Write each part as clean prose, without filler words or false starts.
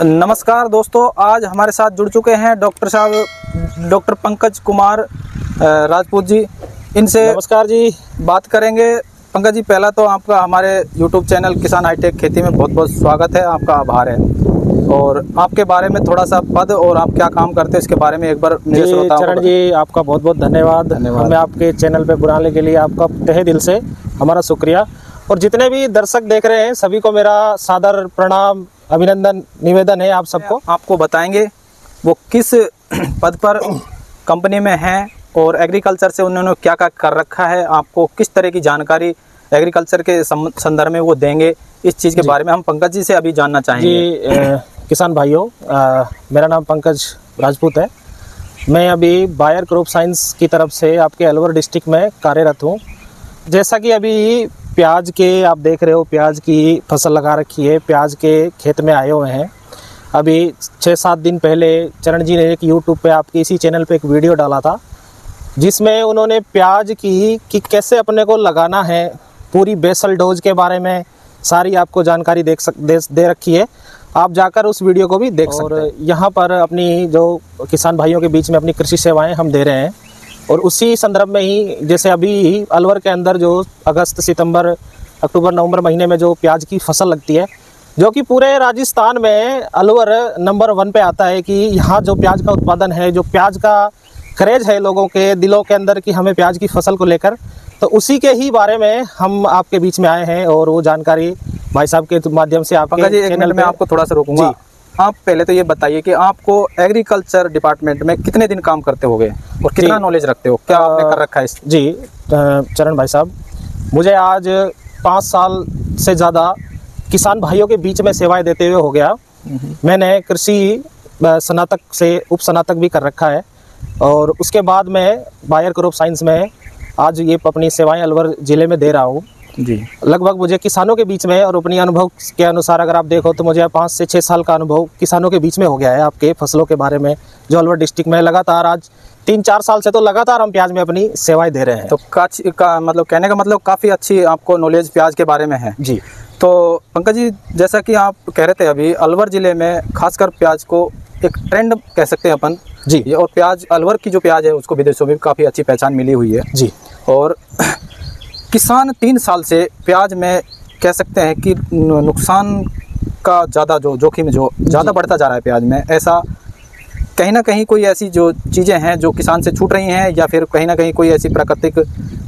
नमस्कार दोस्तों, आज हमारे साथ जुड़ चुके हैं डॉक्टर पंकज कुमार राजपूत जी। इनसे नमस्कार जी, बात करेंगे। पंकज जी, पहला तो आपका हमारे YouTube चैनल किसान हाईटेक खेती में बहुत बहुत स्वागत है, आपका आभार है। और आपके बारे में थोड़ा सा पद और आप क्या काम करते हैं इसके बारे में एक बार मेरे श्रोताओं को चरण जी, आपका बहुत बहुत धन्यवाद। हमें आपके चैनल पे बुलाने के लिए आपका तहे दिल से हमारा शुक्रिया। और जितने भी दर्शक देख रहे हैं सभी को मेरा सादर प्रणाम, अभिनंदन, निवेदन है आप सबको। आपको बताएंगे वो किस पद पर कंपनी में हैं और एग्रीकल्चर से उन्होंने क्या क्या कर रखा है, आपको किस तरह की जानकारी एग्रीकल्चर के संदर्भ में वो देंगे, इस चीज़ के बारे में हम पंकज जी से अभी जानना चाहेंगे। जी किसान भाइयों, मेरा नाम पंकज राजपूत है। मैं अभी बायर क्रॉप साइंस की तरफ से आपके अलवर डिस्ट्रिक्ट में कार्यरत हूँ। जैसा कि अभी प्याज के आप देख रहे हो, प्याज की फसल लगा रखी है, प्याज के खेत में आए हुए हैं। अभी 6-7 दिन पहले चरण जी ने एक यूट्यूब पे आपके इसी चैनल पे एक वीडियो डाला था जिसमें उन्होंने प्याज की कैसे अपने को लगाना है, पूरी बेसल डोज के बारे में सारी आपको जानकारी दे रखी है। आप जाकर उस वीडियो को भी देख सकते हैं। यहाँ पर अपनी जो किसान भाइयों के बीच में अपनी कृषि सेवाएं हम दे रहे हैं और उसी संदर्भ में ही जैसे अभी अलवर के अंदर जो अगस्त, सितंबर, अक्टूबर, नवंबर महीने में जो प्याज की फसल लगती है, जो कि पूरे राजस्थान में अलवर नंबर 1 पे आता है कि यहाँ जो प्याज का उत्पादन है, जो प्याज का क्रेज है लोगों के दिलों के अंदर कि हमें प्याज की फसल को लेकर, तो उसी के ही बारे में हम आपके बीच में आए हैं और वो जानकारी भाई साहब के माध्यम से आपके चैनल में आपको थोड़ा सा रोकूंगा। आप पहले तो ये बताइए कि आपको एग्रीकल्चर डिपार्टमेंट में कितने दिन काम करते होगे और कितना नॉलेज रखते हो, क्या आपने कर रखा है इस? जी चरण भाई साहब, मुझे आज 5 साल से ज़्यादा किसान भाइयों के बीच में सेवाएं देते हुए हो गया। मैंने कृषि स्नातक से उप स्नातक भी कर रखा है और उसके बाद मैं बायर क्रॉप साइंस में आज ये अपनी सेवाएं अलवर ज़िले में दे रहा हूँ जी। लगभग मुझे किसानों के बीच में और अपनी अनुभव के अनुसार अगर आप देखो तो मुझे 5 से 6 साल का अनुभव किसानों के बीच में हो गया है आपके फसलों के बारे में, जो अलवर डिस्ट्रिक्ट में लगातार आज 3-4 साल से तो लगातार हम प्याज में अपनी सेवाएं दे रहे हैं। तो मतलब कहने का मतलब काफ़ी अच्छी आपको नॉलेज प्याज के बारे में है जी। तो पंकज जी, जैसा कि आप कह रहे थे अभी अलवर ज़िले में खासकर प्याज को एक ट्रेंड कह सकते हैं अपन जी। और प्याज अलवर की जो प्याज है उसको विदेशों में काफ़ी अच्छी पहचान मिली हुई है जी। और किसान 3 साल से प्याज में कह सकते हैं कि नुकसान का ज़्यादा जो जोखिम जो ज़्यादा बढ़ता जा रहा है प्याज में, ऐसा कहीं ना कहीं कोई ऐसी जो चीज़ें हैं जो किसान से छूट रही हैं या फिर कहीं ना कहीं कोई ऐसी प्राकृतिक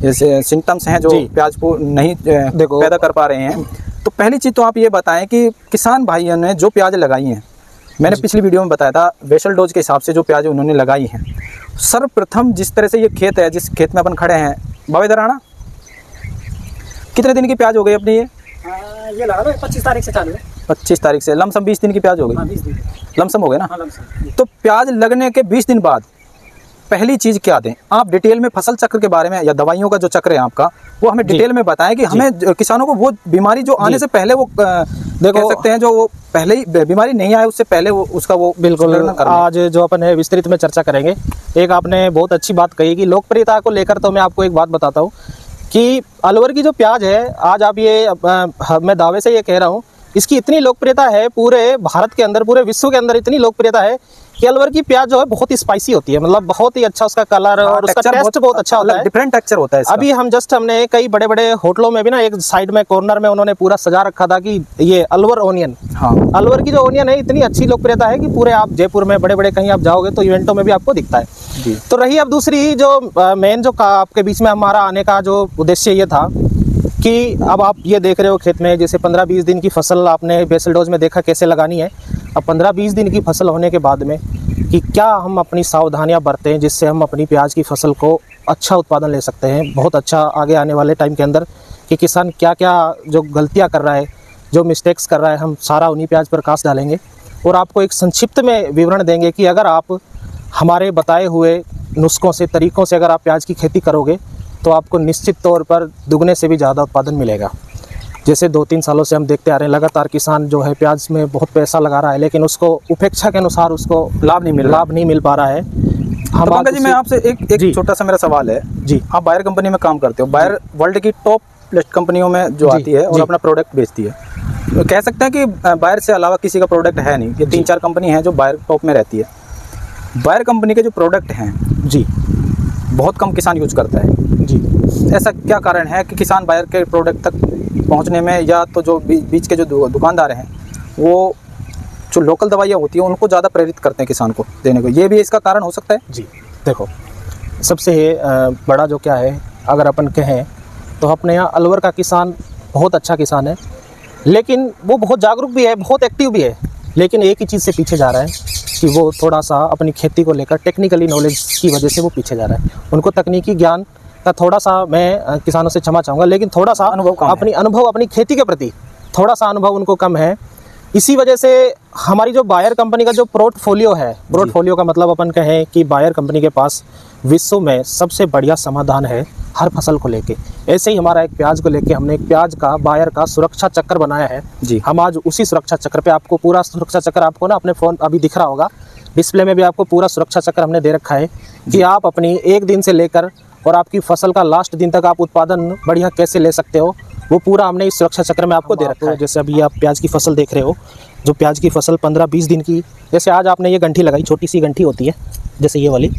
जैसे सिम्टम्स हैं जो प्याज को नहीं पैदा कर पा रहे हैं। तो पहली चीज़ तो आप ये बताएं कि किसान भाइयों ने जो प्याज लगाई हैं, मैंने पिछली वीडियो में बताया था बेसल डोज के हिसाब से जो प्याज उन्होंने लगाई हैं, सर्वप्रथम जिस तरह से ये खेत है, जिस खेत में अपन खड़े हैं, बाबा इधर आना, कितने दिन की प्याज हो गई अपनी? ये लगा 25 तारीख से चालू है। 25 तारीख से लमसम 20 दिन की प्याज हो गई। 20 दिन लमसम हो गए ना। लमसम। तो प्याज लगने के 20 दिन बाद पहली चीज़ क्या दें? आप डिटेल में फसल चक्र के बारे में या दवाइयों का जो चक्र है आपका वो हमें डिटेल में बताएं कि हमें किसानों को वो बीमारी जो आने से पहले वो कह सकते हैं जो वो पहले ही बीमारी नहीं आए उससे पहले वो उसका वो बिल्कुल आज जो अपन है विस्तृत में चर्चा करेंगे। एक आपने बहुत अच्छी बात कही कि लोकप्रियता को लेकर, तो मैं आपको एक बात बताता हूँ कि अलवर की जो प्याज है आज आप ये मैं दावे से ये कह रहा हूँ, इसकी इतनी लोकप्रियता है पूरे भारत के अंदर, पूरे विश्व के अंदर इतनी लोकप्रियता है कि अलवर की प्याज जो है बहुत ही स्पाइसी होती है, मतलब बहुत ही अच्छा उसका कलर और उसका टेस्ट बहुत अच्छा होता है, डिफरेंट टेक्सचर होता है इसका। अभी हमने कई बड़े बड़े होटलों में भी ना एक साइड में कॉर्नर में उन्होंने पूरा सजा रखा था कि ये अलवर ओनियन। हाँ, अलवर की जो ओनियन है इतनी अच्छी लोकप्रियता है कि पूरे आप जयपुर में बड़े बड़े कहीं आप जाओगे तो इवेंटों में भी आपको दिखता है जी। तो रही अब दूसरी जो मेन जो आपके बीच में हमारा आने का जो उद्देश्य ये था कि अब आप ये देख रहे हो खेत में जैसे 15-20 दिन की फसल आपने बेसल डोज में देखा कैसे लगानी है। अब 15-20 दिन की फसल होने के बाद में कि क्या हम अपनी सावधानियां बरतें जिससे हम अपनी प्याज की फसल को अच्छा उत्पादन ले सकते हैं, बहुत अच्छा आगे आने वाले टाइम के अंदर, कि किसान क्या क्या जो गलतियां कर रहा है, जो मिस्टेक्स कर रहा है, हम सारा उन्हीं प्याज पर प्रकाश डालेंगे और आपको एक संक्षिप्त में विवरण देंगे कि अगर आप हमारे बताए हुए नुस्खों से, तरीक़ों से अगर आप प्याज की खेती करोगे तो आपको निश्चित तौर पर दुगने से भी ज़्यादा उत्पादन मिलेगा। जैसे 2-3 सालों से हम देखते आ रहे हैं लगातार किसान जो है प्याज में बहुत पैसा लगा रहा है लेकिन उसको उपेक्षा के अनुसार उसको लाभ नहीं मिल पा रहा है। तो पंकज जी, मैं आपसे एक छोटा सा मेरा सवाल है जी। आप बायर कंपनी में काम करते हो, बायर वर्ल्ड की टॉप लिस्ट कंपनियों में जो आती है और अपना प्रोडक्ट बेचती है, कह सकते हैं कि बायर से अलावा किसी का प्रोडक्ट है नहीं। ये 3-4 कंपनी हैं जो बायर टॉप में रहती है। बायर कंपनी के जो प्रोडक्ट हैं जी बहुत कम किसान यूज करता है जी। ऐसा क्या कारण है कि किसान बायर के प्रोडक्ट तक पहुंचने में, या तो जो बीच के जो दुकानदार हैं वो जो लोकल दवाइयाँ होती हैं उनको ज़्यादा प्रेरित करते हैं किसान को देने को, ये भी इसका कारण हो सकता है? जी देखो, सबसे बड़ा जो क्या है, अगर अपन कहें तो अपने यहाँ अलवर का किसान बहुत अच्छा किसान है, लेकिन वो बहुत जागरूक भी है, बहुत एक्टिव भी है, लेकिन एक ही चीज़ से पीछे जा रहा है कि वो थोड़ा सा अपनी खेती को लेकर टेक्निकली नॉलेज की वजह से वो पीछे जा रहा है। उनको तकनीकी ज्ञान का थोड़ा सा, मैं किसानों से क्षमा चाहूँगा, लेकिन थोड़ा सा अपनी खेती के प्रति थोड़ा सा अनुभव उनको कम है। इसी वजह से हमारी जो बायर कंपनी का जो पोर्टफोलियो है, पोर्टफोलियो का मतलब अपन कहें कि बायर कंपनी के पास विश्व में सबसे बढ़िया समाधान है हर फसल को लेके। ऐसे ही हमारा एक प्याज को लेके हमने एक प्याज का बायर का सुरक्षा चक्र बनाया है जी। हम आज उसी सुरक्षा चक्र पे, आपको पूरा सुरक्षा चक्र आपको ना अपने फ़ोन अभी दिख रहा होगा, डिस्प्ले में भी आपको पूरा सुरक्षा चक्र हमने दे रखा है कि आप अपनी एक दिन से लेकर और आपकी फसल का लास्ट दिन तक आप उत्पादन बढ़िया कैसे ले सकते हो, वो पूरा हमने इस सुरक्षा चक्र में आपको दे रखा है। जैसे अभी आप प्याज की फसल देख रहे हो, जो प्याज की फसल 15-20 दिन की, जैसे आज आपने ये गंठी लगाई, छोटी सी गंठी होती है जैसे ये वाली,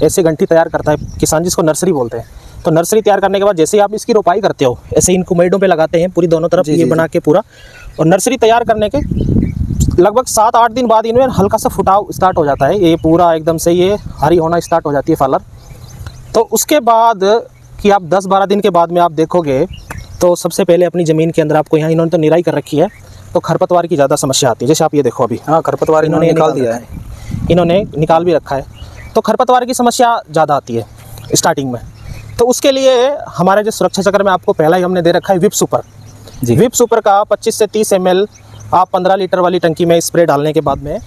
ऐसे गंठी तैयार करता है किसान, जिसको नर्सरी बोलते हैं। तो नर्सरी तैयार करने के बाद जैसे आप इसकी रोपाई करते हो, ऐसे इनको मेडों पे लगाते हैं पूरी दोनों तरफ ये बना के पूरा, और नर्सरी तैयार करने के लगभग 7-8 दिन बाद इनमें हल्का सा फुटाव स्टार्ट हो जाता है, ये पूरा एकदम से ये हरी होना स्टार्ट हो जाती है फलर। तो उसके बाद कि आप 10-12 दिन के बाद में आप देखोगे तो सबसे पहले अपनी ज़मीन के अंदर आपको, यहाँ इन्होंने तो निराई कर रखी है, तो खरपतवार की ज़्यादा समस्या आती है। जैसे आप ये देखो अभी, हाँ खरपतवार इन्होंने निकाल दिया है, इन्होंने निकाल भी रखा है, तो खरपतवार की समस्या ज़्यादा आती है स्टार्टिंग में। तो उसके लिए हमारे जो सुरक्षा चक्र में आपको पहला ही हमने दे रखा है विप सुपर जी। विप सुपर का 25 से 30 ml आप 15 लीटर वाली टंकी में स्प्रे डालने के बाद में,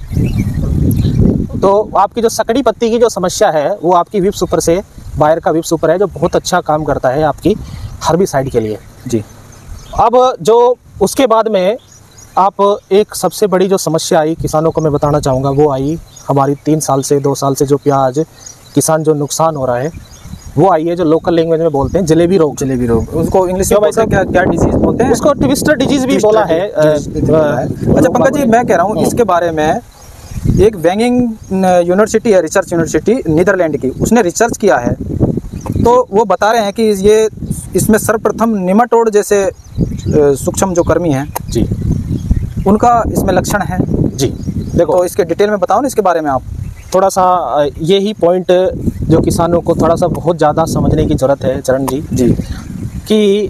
तो आपकी जो सकड़ी पत्ती की जो समस्या है वो आपकी विप सुपर से, बायर का विप सुपर है जो बहुत अच्छा काम करता है आपकी हर्बिसाइड के लिए जी। अब जो उसके बाद में आप एक सबसे बड़ी जो समस्या आई किसानों को मैं बताना चाहूँगा, वो आई हमारी 3 साल से 2 साल से जो प्याज किसान जो नुकसान हो रहा है वो आई है, जो लोकल लैंग्वेज में बोलते हैं जलेबी रोग। जलेबी रोग, उसको इंग्लिश में वैसे क्या डिजीज बोलते हैं? उसको ट्विस्टर डिजीज भी बोला है। अच्छा पंकज जी, मैं कह रहा हूँ इसके बारे में, एक वेंगिंग यूनिवर्सिटी है, रिसर्च यूनिवर्सिटी नीदरलैंड की, उसने रिसर्च किया है, तो वो बता रहे हैं कि ये इसमें सर्वप्रथम निमाटोड जैसे सूक्ष्म जो कर्मी हैं जी, उनका इसमें लक्षण है जी। देखो तो इसके डिटेल में बताओ ना इसके बारे में आप थोड़ा सा, यही पॉइंट जो किसानों को थोड़ा सा बहुत ज़्यादा समझने की ज़रूरत है चरण जी जी, कि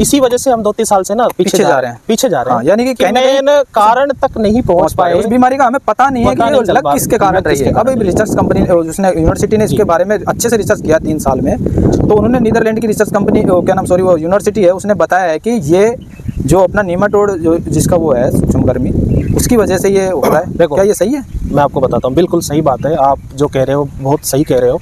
इसी वजह से हम 2-3 साल से ना पीछे जा रहे हैं। हाँ, यानी कि मेन कारण तक नहीं पहुंच पाए, उस बीमारी का हमें पता नहीं है कि लग किसके कारण रही है। अब रिसर्च कंपनी, उसने यूनिवर्सिटी ने इसके बारे में अच्छे से रिसर्च किया 3 साल में, तो उन्होंने नीदरलैंड की रिसर्च कंपनी, क्या नाम, सॉरी, वो यूनिवर्सिटी है, उसने बताया है कि ये जो अपना निमाटोड जो जिसका वो है सूक्ष्मकर्मी, उसकी वजह से ये हो रहा है। देखो, क्या ये सही है? मैं आपको बताता हूँ, बिल्कुल सही बात है, आप जो कह रहे हो बहुत सही कह रहे हो,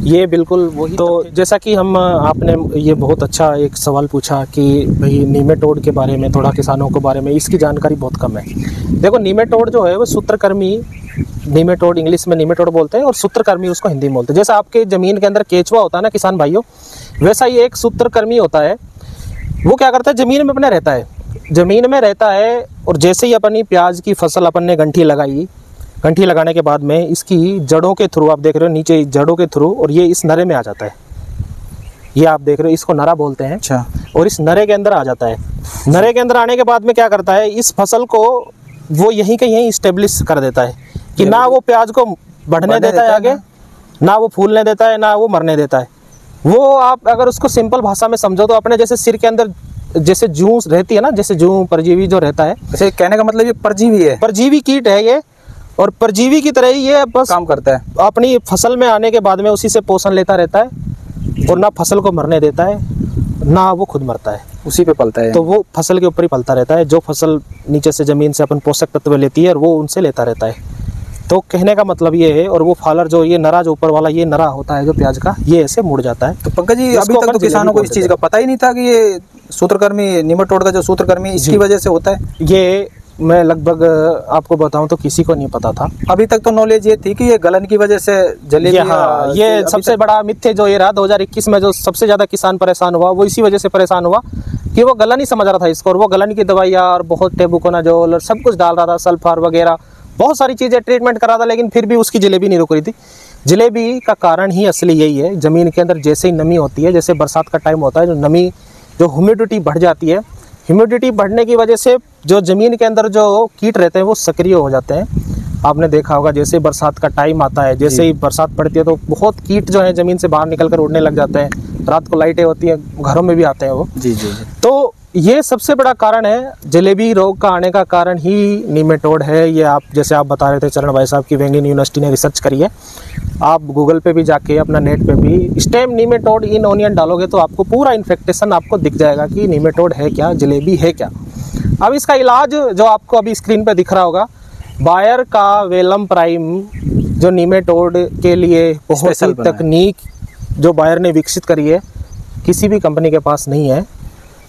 ये बिल्कुल वही। तो जैसा कि हम, आपने ये बहुत अच्छा एक सवाल पूछा कि भाई नीमेटोड के बारे में, थोड़ा किसानों के बारे में इसकी जानकारी बहुत कम है। देखो नीमेटोड जो है वो सूत्रकर्मी, नीमेटोड इंग्लिश में नीमेटोड बोलते हैं और सूत्रकर्मी उसको हिंदी में बोलते हैं। जैसा आपके ज़मीन के अंदर केचुआ होता है ना किसान भाइयों, वैसा ही एक सूत्रकर्मी होता है। वो क्या करता है, ज़मीन में अपने रहता है, ज़मीन में रहता है, और जैसे ही अपनी प्याज की फसल अपन ने गंठी लगाई, गंठी लगाने के बाद में इसकी जड़ों के थ्रू, आप देख रहे हो नीचे जड़ों के थ्रू, और ये इस नरे में आ जाता है, ये आप देख रहे हो, इसको नरा बोलते हैं। अच्छा। और इस नरे के अंदर आ जाता है। नरे के अंदर आने के बाद में क्या करता है, इस फसल को वो यहीं के यहीं इस्टेब्लिश कर देता है कि ना वो प्याज को बढ़ने देता है आगे, ना वो फूलने देता है, ना वो मरने देता है। वो आप अगर उसको सिंपल भाषा में समझो तो अपने जैसे सिर के अंदर जैसे जूं रहती है ना, जैसे जूं परजीवी जो रहता है, ऐसे कहने का मतलब ये परजीवी है, परजीवी कीट है ये, और परजीवी की तरह ही ये बस काम करता है। अपनी फसल में आने के बाद में उसी से पोषण लेता रहता है, और ना फसल को मरने देता है, ना वो खुद मरता है, उसी पे पलता है। तो वो फसल के ऊपर ही पलता रहता है। जो फसल नीचे से ज़मीन से अपन पोषक तत्व लेती है और वो उनसे लेता रहता है। तो कहने का मतलब ये है, और वो फालर जो ये नरा जो ऊपर वाला ये नरा होता है जो प्याज का, ये ऐसे मुड़ जाता है। तो पंकज जी, अभी तक तो किसानों को इस चीज़ का पता ही नहीं था कि ये सूत्रकर्मी, निमाटोड का जो सूत्रकर्मी इसकी वजह से होता है। ये मैं लगभग आपको बताऊं तो किसी को नहीं पता था। अभी तक तो नॉलेज ये थी कि ये गलन की वजह से जलेबी। हाँ, ये सबसे बड़ा मिथ्य जो ये रहा 2021 में, जो सबसे ज़्यादा किसान परेशान हुआ वो इसी वजह से परेशान हुआ कि वो गलन ही समझ रहा था इसको, और वो गलन की दवाइयाँ और बहुत टेबुकोनाजोल और सब कुछ डाल रहा था, सल्फर वगैरह बहुत सारी चीज़ें ट्रीटमेंट करा था, लेकिन फिर भी उसकी जलेबी नहीं रुक रही थी। जलेबी का कारण ही असली यही है, ज़मीन के अंदर जैसे ही नमी होती है, जैसे बरसात का टाइम होता है, जो नमी जो ह्यूमिडिटी बढ़ जाती है, ह्यूमिडिटी बढ़ने की वजह से जो ज़मीन के अंदर जो कीट रहते हैं वो सक्रिय हो जाते हैं। आपने देखा होगा जैसे बरसात का टाइम आता है, जैसे ही बरसात पड़ती है तो बहुत कीट जो है ज़मीन से बाहर निकल कर उड़ने लग जाते हैं। रात को लाइटें होती हैं, घरों में भी आते हैं वो। जी जी जी। तो ये सबसे बड़ा कारण है, जलेबी रोग का आने का कारण ही नीमेटोड है। ये आप जैसे आप बता रहे थे चरण भाई साहब की वेंगलिन यूनिवर्सिटी ने रिसर्च करी है। आप गूगल पे भी जाके अपना नेट पे भी स्टेम नीमेटोड इन ओनियन डालोगे तो आपको पूरा इन्फेक्टेशन आपको दिख जाएगा कि नीमेटोड है क्या, जलेबी है क्या। अब इसका इलाज जो आपको अभी स्क्रीन पे दिख रहा होगा, बायर का वेलम प्राइम जो नीमेटोड के लिए बहुत ही तकनीक जो बायर ने विकसित करी है, किसी भी कंपनी के पास नहीं है।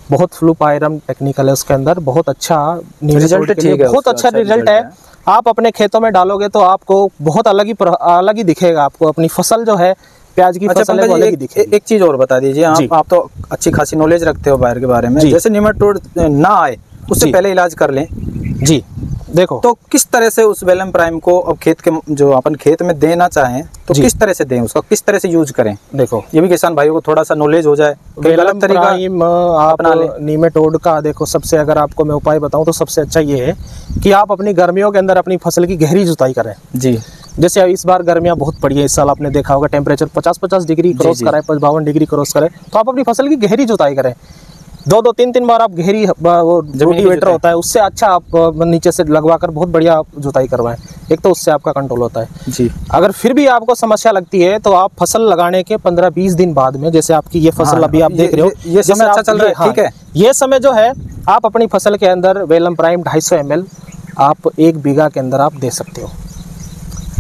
बहुत फ्लूपायरम टेक्निकल है उसके अंदर, बहुत अच्छा रिजल्ट, बहुत अच्छा रिजल्ट है। आप अपने खेतों में डालोगे तो आपको बहुत अलग ही दिखेगा। आपको अपनी फसल जो है प्याज की फसल है वो अलग ही दिखेगी। एक चीज और बता दीजिए, आप तो अच्छी खासी नॉलेज रखते हो बायर के बारे में, जैसे निमेटोड ना आए उससे पहले इलाज कर लें जी। देखो तो किस तरह से उस वेलम प्राइम को अब खेत के जो अपन खेत में देना चाहें तो किस तरह से दें, उसका किस तरह से यूज करें। देखो ये भी किसान भाइयों को थोड़ा सा नॉलेज हो जाए। वेलम प्राइम आप नीमेटोड का देखो, सबसे अगर आपको मैं उपाय बताऊं तो सबसे अच्छा ये है कि आप अपनी गर्मियों के अंदर अपनी फसल की गहरी जुताई करें जी। जैसे इस बार गर्मियां बहुत पड़ी है, इस साल आपने देखा होगा टेम्परेचर 50-50 डिग्री क्रॉस करा है, 52 डिग्री क्रॉस करे, तो आप अपनी फसल की गहरी जुताई करें। 2-3 बार आप गहरी वो रोटिवेटर होता है उससे अच्छा आप नीचे से लगवा कर बहुत बढ़िया जुताई करवाएं। एक तो उससे आपका कंट्रोल होता है जी। अगर फिर भी आपको समस्या लगती है तो आप फसल लगाने के 15-20 दिन बाद में, जैसे आपकी ये फसल अभी आप देख रहे हो, ये समय अच्छा चल रहा है, ठीक है, ये समय जो है आप अपनी फसल के अंदर वेलम प्राइम 250 ml आप 1 बीघा के अंदर आप दे सकते हो।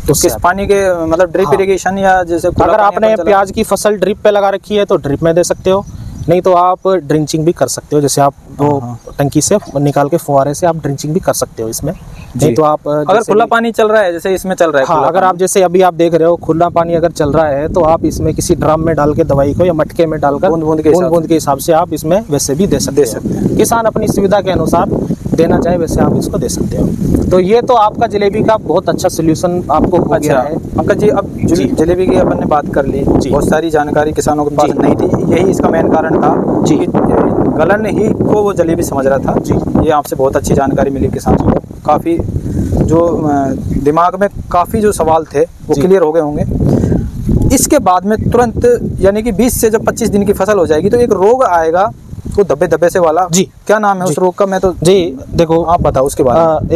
तो किस पानी के मतलब ड्रिप इरिगेशन या जैसे अगर आपने प्याज की फसल ड्रिप पे लगा रखी है तो ड्रिप में दे सकते हो, नहीं तो आप ड्रिंचिंग भी कर सकते हो। जैसे आप वो टंकी से निकाल के फुहारे से आप ड्रिंचिंग भी कर सकते हो इसमें। नहीं तो आप अगर खुला पानी चल रहा है जैसे इसमें चल रहा है, हाँ, अगर आप जैसे अभी आप देख रहे हो खुला पानी अगर चल रहा है तो आप इसमें किसी ड्रम में डाल के दवाई को या मटके में डालकर बूंद के हिसाब से आप इसमें वैसे भी दे सकते हैं। किसान अपनी सुविधा के अनुसार देना चाहे वैसे आप इसको दे सकते हो। तो ये तो आपका जलेबी का बहुत अच्छा सोल्यूशन आपको हो गया है। अंकल जी, अब जलेबी की अपन ने बात कर ली, बहुत सारी जानकारी किसानों के पास नहीं थी, यही इसका मेन कारण था जी। गलन ही को वो जलेबी समझ रहा था जी। ये आपसे बहुत अच्छी जानकारी मिली किसान को, काफ़ी जो दिमाग में काफ़ी जो सवाल थे वो क्लियर हो गए होंगे। इसके बाद में तुरंत यानी कि 20 से जब 25 दिन की फसल हो जाएगी तो एक रोग आएगा वो धब्बे से वाला जी। क्या नाम है उस रोग का? मैं तो जी देखो आप बताओ उसके बाद।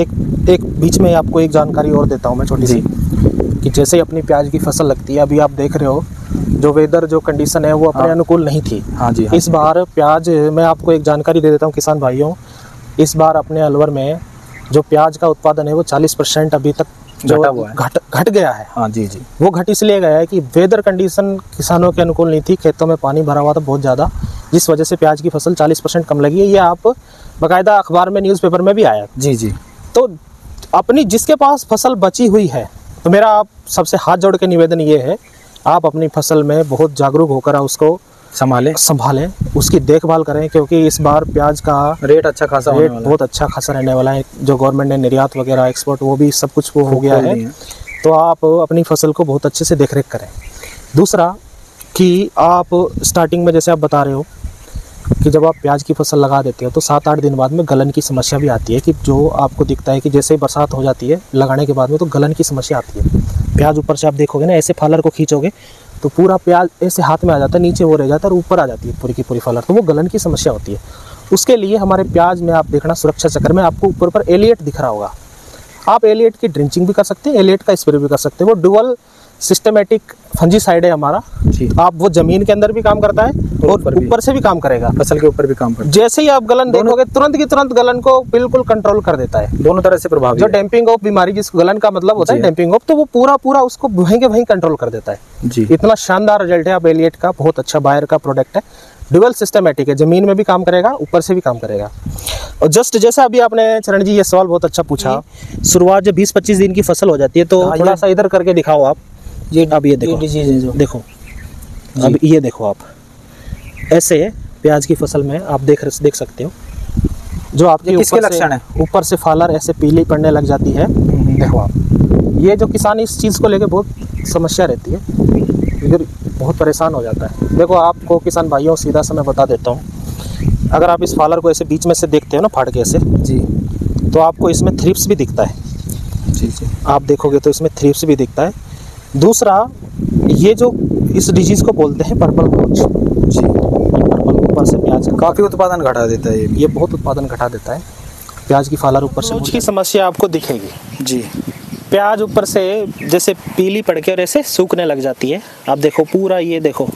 एक बीच में आपको एक जानकारी और देता हूँ मैं छोटी सी, कि जैसे ही अपनी प्याज की फसल लगती है, अभी आप देख रहे हो जो वेदर जो कंडीशन है वो अपने अनुकूल नहीं थी। हाँ जी, इस बार प्याज, मैं आपको एक जानकारी दे देता हूँ किसान भाइयों, इस बार अपने अलवर में जो प्याज का उत्पादन है वो 40% अभी तक जो घट गया है। हाँ जी जी। वो घट इसलिए गया है कि वेदर कंडीशन किसानों के अनुकूल नहीं थी, खेतों में पानी भरा हुआ था बहुत ज़्यादा, जिस वजह से प्याज की फसल 40% कम लगी है। ये आप बाकायदा अखबार में न्यूज़पेपर में भी आया जी जी। तो अपनी जिसके पास फसल बची हुई है तो मेरा आप सबसे हाथ जोड़ के निवेदन ये है, आप अपनी फसल में बहुत जागरूक होकर उसको संभालें, उसकी देखभाल करें, क्योंकि इस बार प्याज का रेट अच्छा खासा रेट बहुत अच्छा खासा रहने वाला है। जो गवर्नमेंट ने निर्यात वगैरह एक्सपोर्ट वो भी सब कुछ वो हो गया है। तो आप अपनी फसल को बहुत अच्छे से देखरेख करें। दूसरा कि आप स्टार्टिंग में जैसे आप बता रहे हो कि जब आप प्याज की फसल लगा देते हो तो 7-8 दिन बाद में गलन की समस्या भी आती है, कि जो आपको दिखता है कि जैसे ही बरसात हो जाती है लगाने के बाद में तो गलन की समस्या आती है। प्याज ऊपर से आप देखोगे ना, ऐसे फालर को खींचोगे तो पूरा प्याज ऐसे हाथ में आ जाता है, नीचे वो रह जाता है और ऊपर आ जाती है पूरी की पूरी फालर, तो वो गलन की समस्या होती है। उसके लिए हमारे प्याज में आप देखना सुरक्षा चक्र में आपको ऊपर पर एलिएट दिख रहा होगा, आप एलिएट की ड्रिंचिंग भी कर सकते हैं, एलिएट का स्प्रे भी कर सकते हैं। वो डुअल सिस्टमेटिक फंजीसाइड है हमारा जी। आप वो जमीन के अंदर भी काम करता है और ऊपर से भी काम करेगा, फसल के ऊपर भी काम करता है। जैसे ही आप गलन देखोगे तुरंत की तुरंत गलन को बिल्कुल कंट्रोल कर देता है, दोनों तरह से प्रभावी। जो डैम्पिंग ऑफ बीमारी, जिस गलन का मतलब होता है डैम्पिंग ऑफ, तो वो पूरा उसको वहीं के वहीं कंट्रोल कर देता है जी। इतना शानदार रिजल्ट है। आप एलिएट का बहुत अच्छा बायर का प्रोडक्ट है, डुअल सिस्टमेटिक है, जमीन में भी काम करेगा ऊपर से भी काम करेगा। और जस्ट जैसा अभी आपने चरण जी ये सवाल बहुत अच्छा पूछा, शुरुआत जब 20-25 दिन की फसल हो जाती है तो थोड़ा सा इधर करके दिखाओ आप, ये अब ये देखो, देखो अब ये देखो आप, ऐसे प्याज की फसल में आप देख सकते हो, जो आपके किसके लक्षण है? ऊपर से फालर ऐसे पीली पड़ने लग जाती है। देखो आप, ये जो किसान इस चीज़ को लेके बहुत समस्या रहती है, इधर बहुत परेशान हो जाता है। देखो आपको किसान भाइयों सीधा सा मैं बता देता हूँ, अगर आप इस फालर को ऐसे बीच में से देखते हो ना फाड़ के ऐसे जी, तो आपको इसमें थ्रिप्स भी दिखता है। जी जी, आप देखोगे तो इसमें थ्रिप्स भी दिखता है। दूसरा, ये जो इस डिजीज़ को बोलते हैं पर्पल ब्लोच जी, पर्पल ऊपर से प्याज काफ़ी उत्पादन घटा देता है ये बहुत उत्पादन घटा देता है। प्याज की फालर ऊपर से ब्लोच की समस्या आपको दिखेगी जी। प्याज ऊपर से जैसे पीली पड़ के और ऐसे सूखने लग जाती है। आप देखो पूरा, ये देखो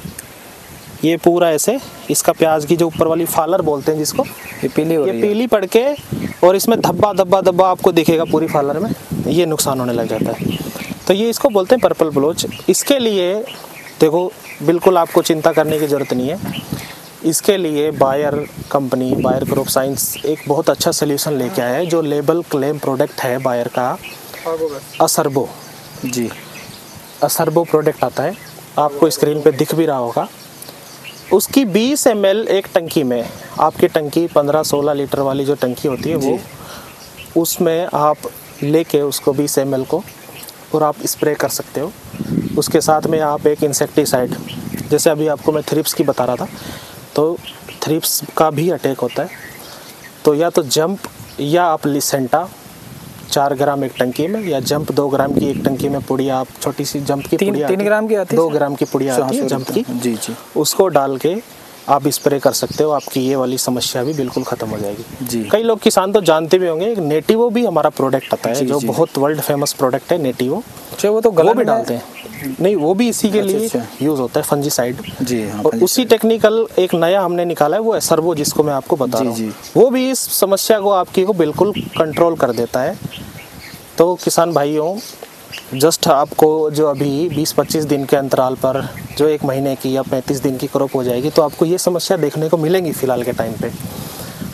ये पूरा ऐसे इसका प्याज की जो ऊपर वाली फालर बोलते हैं जिसको, ये पीली हो ये रही है। पीली पड़ के और इसमें धब्बा धब्बा धब्बा आपको दिखेगा पूरी फालर में, ये नुकसान होने लग जाता है। तो ये इसको बोलते हैं पर्पल ब्लोच। इसके लिए देखो बिल्कुल आपको चिंता करने की ज़रूरत नहीं है। इसके लिए Bayer company, Bayer crop science एक बहुत अच्छा सोल्यूशन लेके आया है, जो लेबल क्लेम प्रोडक्ट है बायर का, असर्बो जी। असर्बो प्रोडक्ट आता है, आपको स्क्रीन पे दिख भी रहा होगा। उसकी 20 ml एक टंकी में, आपकी टंकी 15-16 लीटर वाली जो टंकी होती है वो, उसमें आप लेके उसको 20 ml को और आप स्प्रे कर सकते हो। उसके साथ में आप एक इंसेक्टिसाइड, जैसे अभी आपको मैं थ्रिप्स की बता रहा था, तो थ्रिप्स का भी अटैक होता है, तो या तो जंप या आप लिसेंटा 4 ग्राम एक टंकी में, या जंप 2 ग्राम की एक टंकी में पुड़िया, आप छोटी सी जंप की पुड़िया 3 ग्राम की आती है, 2 ग्राम की पुड़िया आती है जंप की, जी जी, उसको डाल के आप स्प्रे कर सकते हो। आपकी ये वाली समस्या भी बिल्कुल ख़त्म हो जाएगी जी। कई लोग किसान तो जानते भी होंगे, एक नेटिवो भी हमारा प्रोडक्ट आता है जी, जो जी। बहुत वर्ल्ड फेमस प्रोडक्ट है नेटिवो। अच्छा, वो तो वो गलन भी में डालते हैं, नहीं वो भी इसी के लिए अच्छा। यूज़ होता है, फंजीसाइड जी हाँ, और उसी टेक्निकल एक नया हमने निकाला है, वो सर्वो, जिसको मैं आपको बता जी, रहा हूँ, जी। वो भी इस समस्या को आपकी को बिल्कुल कंट्रोल कर देता है। तो किसान भाइयों, जस्ट आपको जो अभी 20-25 दिन के अंतराल पर जो 1 महीने की या 35 दिन की क्रॉप हो जाएगी, तो आपको ये समस्या देखने को मिलेंगी फिलहाल के टाइम पे।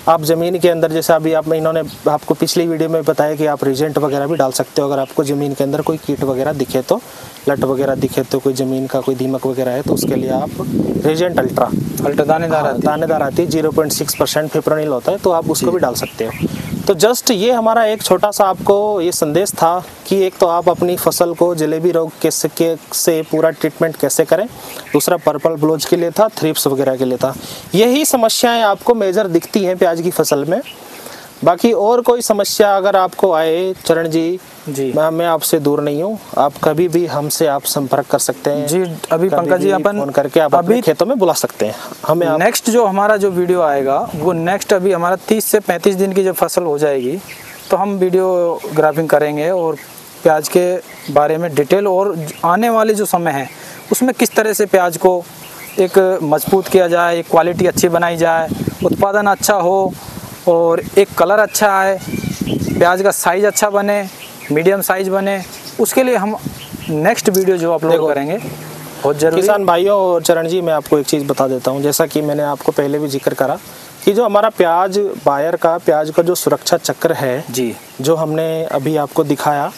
आप ज़मीन के अंदर, जैसे अभी आप, इन्होंने आपको पिछली वीडियो में बताया कि आप रिजेंट वगैरह भी डाल सकते हो। अगर आपको ज़मीन के अंदर कोई कीट वगैरह दिखे, तो लट वगैरह दिखे, तो कोई ज़मीन का कोई दीमक वगैरह है, तो उसके लिए आप रिजेंट अल्ट्रा दानेदार आती है, 0.6% फिप्रोनिल होता है, तो आप उसको भी डाल सकते हो। तो जस्ट ये हमारा एक छोटा सा आपको ये संदेश था कि एक तो आप अपनी फसल को जलेबी रोग से पूरा ट्रीटमेंट कैसे करें, दूसरा पर्पल ब्लोच के लिए था, थ्रिप्स वगैरह के लिए था। यही समस्याएं आपको मेजर दिखती हैं प्याज की फसल में। बाकी और कोई समस्या अगर आपको आए चरण जी, मैं आपसे दूर नहीं हूँ, आप कभी भी हमसे आप संपर्क कर सकते हैं जी। अभी पंकज जी अपन फोन करके आप अपने खेतों में बुला सकते हैं हमें। नेक्स्ट जो हमारा जो वीडियो आएगा वो नेक्स्ट अभी हमारा 30 से 35 दिन की जब फसल हो जाएगी तो हम वीडियो ग्राफिंग करेंगे और प्याज के बारे में डिटेल, और आने वाले जो समय है उसमें किस तरह से प्याज को एक मजबूत किया जाए, एक क्वालिटी अच्छी बनाई जाए, उत्पादन अच्छा हो और एक कलर अच्छा आए, प्याज का साइज़ अच्छा बने, मीडियम साइज़ बने, उसके लिए हम नेक्स्ट वीडियो जो अपलोड करेंगे बहुत जरूरी। किसान भाइयों और चरण जी, मैं आपको एक चीज़ बता देता हूँ, जैसा कि मैंने आपको पहले भी जिक्र करा कि जो हमारा प्याज बायर का प्याज का जो सुरक्षा चक्र है जी, जो हमने अभी आपको दिखाया,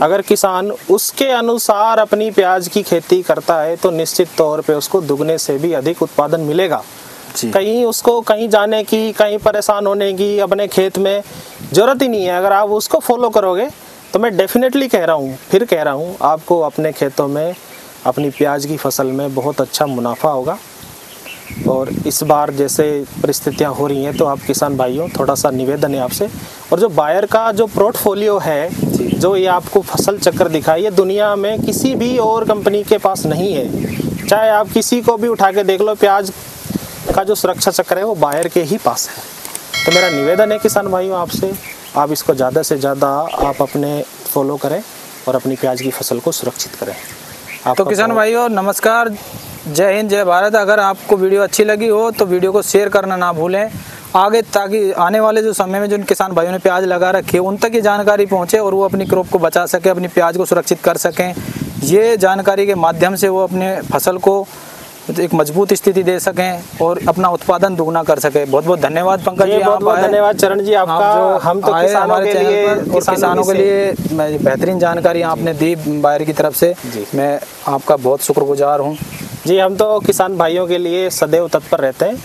अगर किसान उसके अनुसार अपनी प्याज की खेती करता है तो निश्चित तौर पे उसको दुगने से भी अधिक उत्पादन मिलेगा। कहीं उसको कहीं जाने की, कहीं परेशान होने की अपने खेत में ज़रूरत ही नहीं है। अगर आप उसको फॉलो करोगे तो मैं डेफिनेटली कह रहा हूँ, फिर कह रहा हूँ, आपको अपने खेतों में अपनी प्याज की फसल में बहुत अच्छा मुनाफा होगा। और इस बार जैसे परिस्थितियाँ हो रही हैं तो आप किसान भाइयों, थोड़ा सा निवेदन है आपसे, और जो बायर का जो पोर्टफोलियो है, जो ये आपको फसल चक्र दिखाई, ये दुनिया में किसी भी और कंपनी के पास नहीं है। चाहे आप किसी को भी उठा के देख लो, प्याज का जो सुरक्षा चक्र है वो बायर के ही पास है। तो मेरा निवेदन है किसान भाइयों आपसे, आप इसको ज़्यादा से ज़्यादा आप अपने फॉलो करें और अपनी प्याज की फसल को सुरक्षित करें। तो किसान भाइयों नमस्कार, जय हिंद, जय भारत। अगर आपको वीडियो अच्छी लगी हो तो वीडियो को शेयर करना ना भूलें आगे, ताकि आने वाले जो समय में जिन किसान भाइयों ने प्याज लगा रखी है उन तक ये जानकारी पहुंचे और वो अपनी क्रॉप को बचा सके, अपनी प्याज को सुरक्षित कर सकें। ये जानकारी के माध्यम से वो अपने फसल को एक मजबूत स्थिति दे सकें और अपना उत्पादन दुगना कर सके। बहुत बहुत धन्यवाद पंकज जी, बहुत बहुत धन्यवाद चरण जी आपका। हम तो किसानों के लिए और किसानों के लिए बेहतरीन जानकारी आपने दी बायर की तरफ से, मैं आपका बहुत शुक्रगुजार हूँ जी। हम तो किसान भाइयों के लिए सदैव तत्पर रहते हैं।